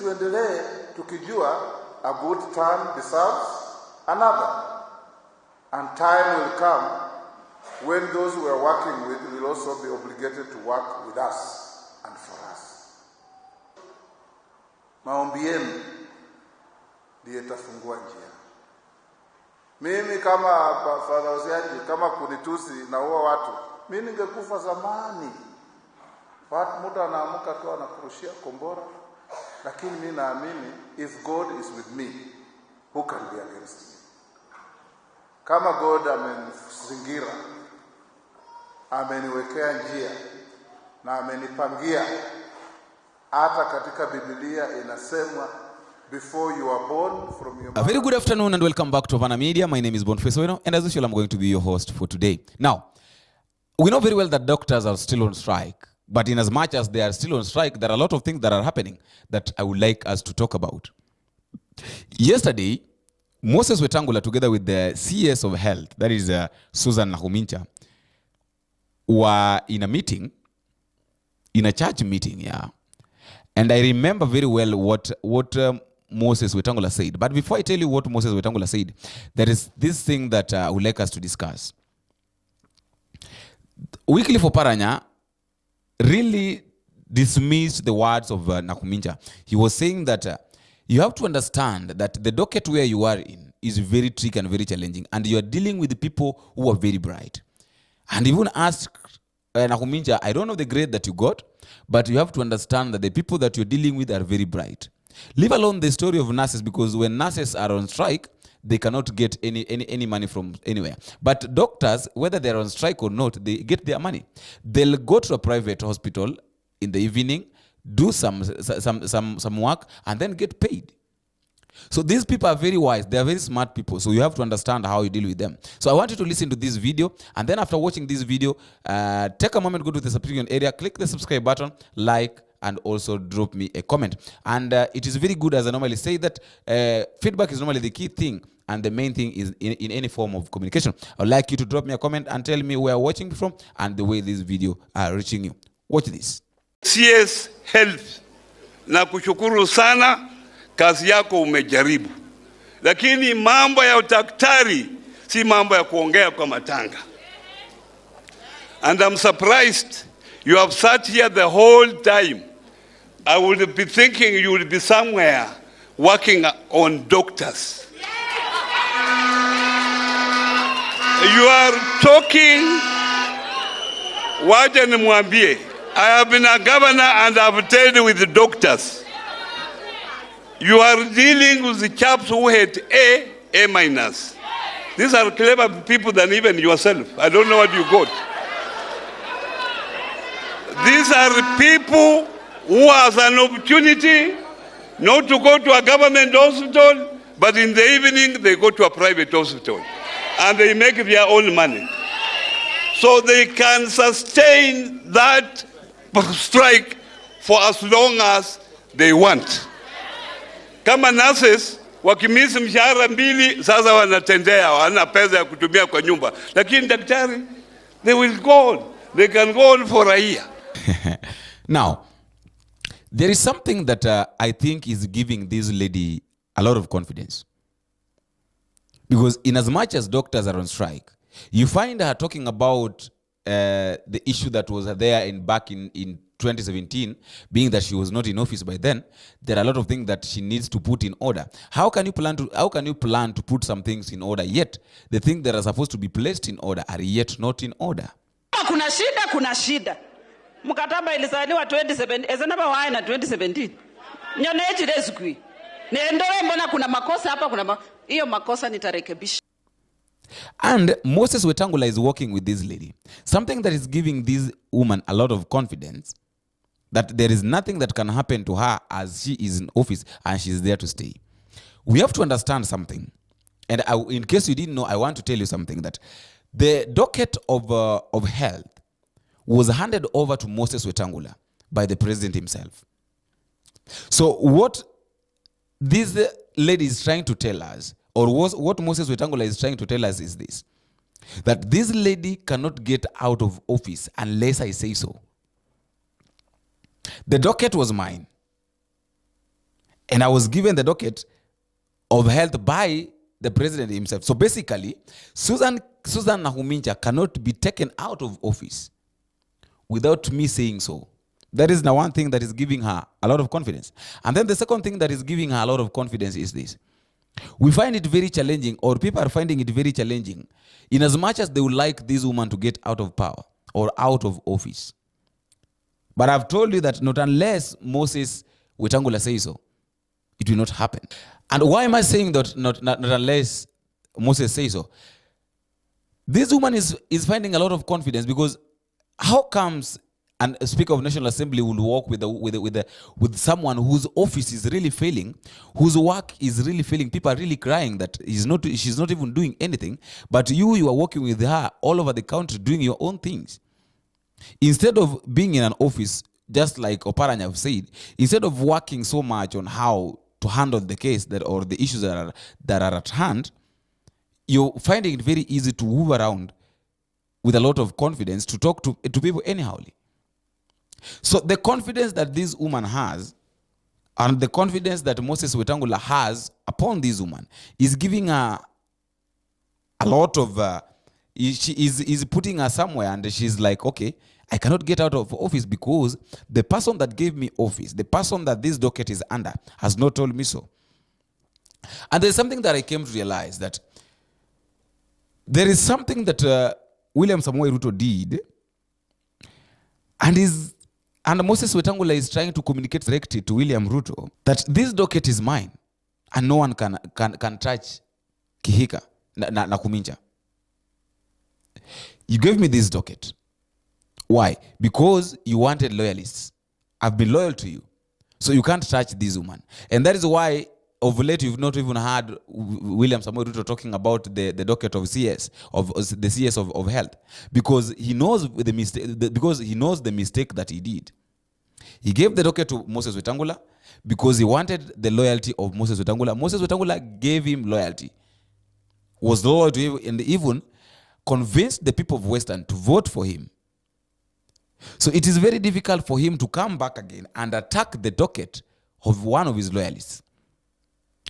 Tuendelee tukijua a good turn deserves another. And time will come when those we are working with will also be obligated to work with us and for us. Maombi yenu ndiye tafungua njia. Mimi kama Father Osiaji, kama kunitusi na huwa watu, mimi ningekufa zamani. Watu muda anaamka tu anakurushia kombora. Lakini mimi naamini if God is with me, who can be against me? Kama God amenizingira, ameniwekea njia na amenipangia, hata katika Biblia inasemwa before you are born from your mother. A very good afternoon and welcome back to Havana Media. My name is Boniface Owino, and as usual I'm going to be your host for today. Now, we know very well that doctors are still on strike. But in as much as they are still on strike, there are a lot of things that are happening that I would like us to talk about. Yesterday, Moses Wetangula, together with the CS of Health, that is Susan NAKHUMICHA, were in a meeting, in a church meeting, yeah. And I remember very well what Moses Wetangula said. But before I tell you what Moses Wetangula said, there is this thing that I would like us to discuss. Wycliffe Oparanya really dismissed the words of NAKHUMICHA. He was saying that you have to understand that the docket where you are in is very tricky and very challenging, and you are dealing with people who are very bright. And even asked NAKHUMICHA, I don't know the grade that you got, but you have to understand that the people that you're dealing with are very bright. Leave alone the story of nurses, because when nurses are on strike, they cannot get any money from anywhere. But doctors, whether they're on strike or not, they get their money. They'll go to a private hospital in the evening, do some work, and then get paid. So these people are very wise. They are very smart people. So you have to understand how you deal with them. So I want you to listen to this video. And then after watching this video, take a moment, go to the subscription area, click the subscribe button, like, and also drop me a comment. And it is very good, as I normally say, that feedback is normally the key thing, and the main thing is in any form of communication. I would like you to drop me a comment and tell me where you're watching from and the way this video are reaching you. Watch this. CS Health, na kushukuru sana, kazi yako umejaribu. Lakini mambo ya udaktari si mambo ya kuongea kwa matanga. And I'm surprised you have sat here the whole time. I would be thinking you would be somewhere working on doctors. You are talking, waje nimwambie, I have been a governor and I have dealt with the doctors. You are dealing with the chaps who had A minus. These are clever people than even yourself. I don't know what you got. These are people who has an opportunity not to go to a government hospital, but in the evening they go to a private hospital and they make their own money. So they can sustain that strike for as long as they want. Kama nurses wakimisi mshahara mbili, sasa wanatendea, wana pesa ya kutumia kwa nyumba. Lakini daktari, they will go on. They can go on for a year. Now, there is something that I think is giving this lady a lot of confidence. Because in as much as doctors are on strike, you find her talking about the issue that was there back in 2017, being that she was not in office by then. There are a lot of things that she needs to put in order. How can you plan to put some things in order, yet the things that are supposed to be placed in order are yet not in order? Kuna shida. Mkataba ilisainiwa 2017, ezenaba wae na 2017. Nyoneji rezikui. Neendowe mbona kuna makosa hapa, iyo makosa nitarekebisha. And Moses Wetangula is working with this lady. Something that is giving this woman a lot of confidence that there is nothing that can happen to her as she is in office and she is there to stay. We have to understand something. And in case you didn't know, I want to tell you something, that the docket of health was handed over to Moses Wetangula by the president himself. So what this lady is trying to tell us, or what Moses Wetangula is trying to tell us, is this: that this lady cannot get out of office unless I say so. The docket was mine. And I was given the docket of health by the president himself. So basically, Susan NAKHUMICHA cannot be taken out of office without me saying so. That is the one thing that is giving her a lot of confidence. And then the second thing that is giving her a lot of confidence is this. We find it very challenging, or people are finding it very challenging, in as much as they would like this woman to get out of power or out of office. But I've told you that not unless Moses WETANGULA says so, it will not happen. And why am I saying that not unless Moses says so? This woman is finding a lot of confidence, because how comes and a Speaker of National Assembly will work with someone whose office is really failing, whose work is really failing? People are really crying that she's not even doing anything, but you are working with her all over the country doing your own things. Instead of being in an office, just like Oparanya have said, instead of working so much on how to handle the case or the issues that are at hand, you're finding it very easy to move around with a lot of confidence to talk to people anyhowly. So the confidence that this woman has, and the confidence that Moses WETANGULA has upon this woman, is giving her a lot of, she is putting her somewhere, and she's like, okay, I cannot get out of office because the person that gave me office, the person that this docket is under, has not told me so. And there's something that I came to realize, that there is something that William Samoei Ruto did, and Moses WETANGULA is trying to communicate directly to William Ruto that this docket is mine and no one can touch Kihika, NAKHUMICHA. You gave me this docket. Why? Because you wanted loyalists. I've been loyal to you, so you can't touch this woman. And that is why of late you've not even heard William Samoei Ruto talking about the docket of CS, of the CS of health, because he knows the mistake, because he knows the mistake that he did. He gave the docket to Moses WETANGULA because he wanted the loyalty of Moses WETANGULA. Moses WETANGULA gave him loyalty, was loyal to him, and even convinced the people of Western to vote for him. So it is very difficult for him to come back again and attack the docket of one of his loyalists.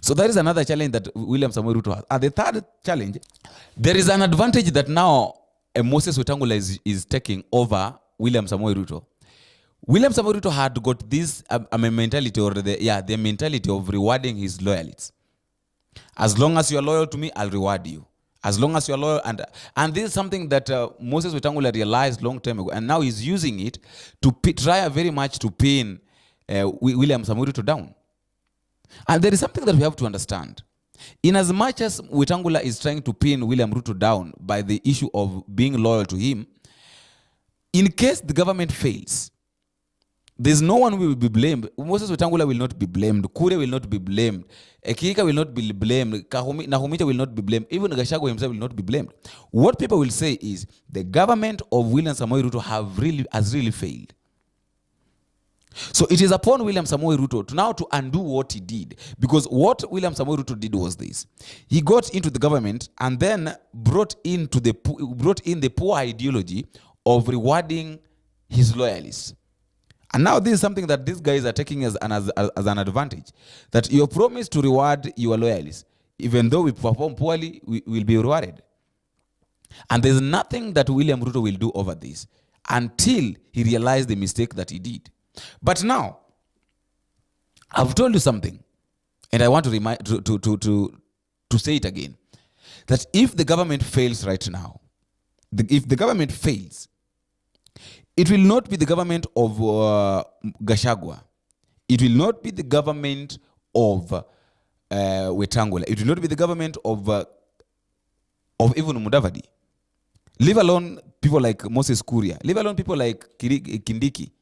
So that is another challenge that William Samoei Ruto has. And the third challenge, there is an advantage that now Moses WETANGULA is taking over William Samoei Ruto. William Samoei Ruto had got this mentality, or the mentality of rewarding his loyalists. As long as you are loyal to me, I'll reward you. As long as you are loyal, and this is something that Moses WETANGULA realized long time ago, and now he's using it to try very much to pin William Samoei Ruto down. And there is something that we have to understand. In as much as WETANGULA is trying to pin William Ruto down by the issue of being loyal to him, in case the government fails, there's no one who will be blamed. Moses WETANGULA will not be blamed. Kure will not be blamed. Kihika will not be blamed. NAKHUMICHA will not be blamed. Even Gachagua himself will not be blamed. What people will say is the government of William Samoei Ruto has really failed. So it is upon William Samoei Ruto to undo what he did. Because what William Samoei Ruto did was this. He got into the government and then brought in the poor ideology of rewarding his loyalists. And now this is something that these guys are taking as an advantage. That you promise to reward your loyalists. Even though we perform poorly, we will be rewarded. And there's nothing that William Ruto will do over this until he realized the mistake that he did. But now, I've told you something, and I want to remind to say it again. That if the government fails right now, if the government fails, it will not be the government of Gachagua. It will not be the government of WETANGULA. It will not be the government of even Mudavadi. Leave alone people like Moses Kuria. Leave alone people like Kindiki,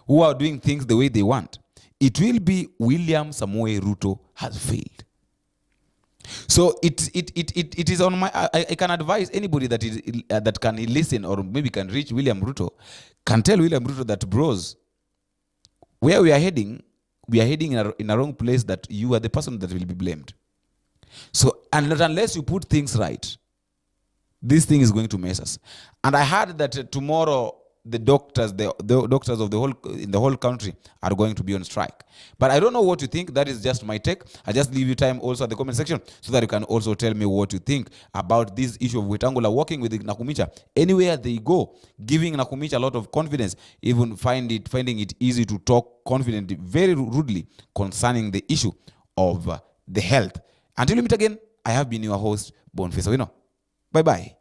who are doing things the way they want. It will be William Samoei Ruto has failed. So it is on my. I can advise anybody that can listen or maybe can reach William Ruto, can tell William Ruto that, bros, where we are heading in a wrong place, that you are the person that will be blamed. So unless you put things right, this thing is going to mess us. And I heard that tomorrow the doctors, the doctors of the whole in the whole country are going to be on strike. But I don't know what you think. That is just my take. I just leave you time also at the comment section so that you can also tell me what you think about this issue of Wetangula working with NAKHUMICHA. Anywhere they go, giving NAKHUMICHA a lot of confidence, even finding it easy to talk confidently, very rudely concerning the issue of the health. Until we meet again, I have been your host, Boniface Owino. Bye-bye.